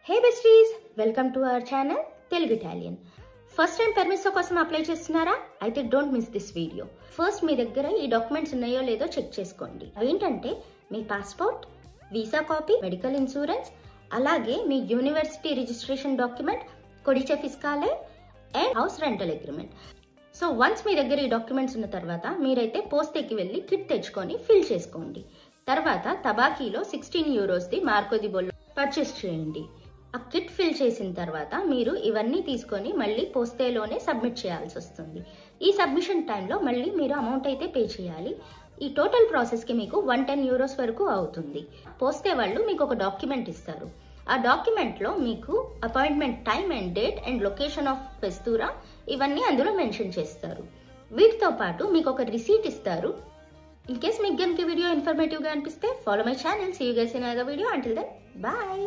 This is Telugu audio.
Hey besties, welcome to our channel Telugu Italian. First time పర్మిసో కోసం అప్లై చేస్తున్నారా? అయితే don't miss this video. First మీ దగ్గర ఈ డాక్యుమెంట్స్ ఉన్నాయో లేదో చెక్ చేసుకోండి. ఏంటంటే మీ passport, visa copy, medical insurance, అలాగే మీ యూనివర్సిటీ రిజిస్ట్రేషన్ డాక్యుమెంట్, కొడిచే ఫిస్కాలే and house rental agreement. So once మీ దగ్గర ఈ డాక్యుమెంట్స్ ఉన్న తర్వాత మీరైతే పోస్ట్కి వెళ్ళి కిట్ తెచ్చుకొని ఫిల్ చేసుకోండి. తర్వాత తబాకీలో 16 యూరోస్ది మార్కో ది బొల్లో పర్చేస్ చేయండి. ఆ కిట్ ఫిల్ చేసిన తర్వాత మీరు ఇవన్నీ తీసుకొని మళ్ళీ పోస్టేలోనే సబ్మిట్ చేయాల్సి వస్తుంది. ఈ సబ్మిషన్ టైంలో మళ్ళీ మీరు అమౌంట్ అయితే పే చేయాలి. ఈ టోటల్ ప్రాసెస్కి మీకు 110 యూరోస్ వరకు అవుతుంది. పోస్టే వాళ్ళు మీకు ఒక డాక్యుమెంట్ ఇస్తారు. ఆ డాక్యుమెంట్లో మీకు appointment time and date and location of ఫెస్తూరా ఇవన్నీ అందులో మెన్షన్ చేస్తారు. వీటితో పాటు మీకు ఒక రిసీట్ ఇస్తారు. ఇన్ కేస్ మీకు గనుక వీడియో ఇన్ఫర్మేటివ్గా అనిపిస్తే follow my channel. See you guys in another video. Until then bye.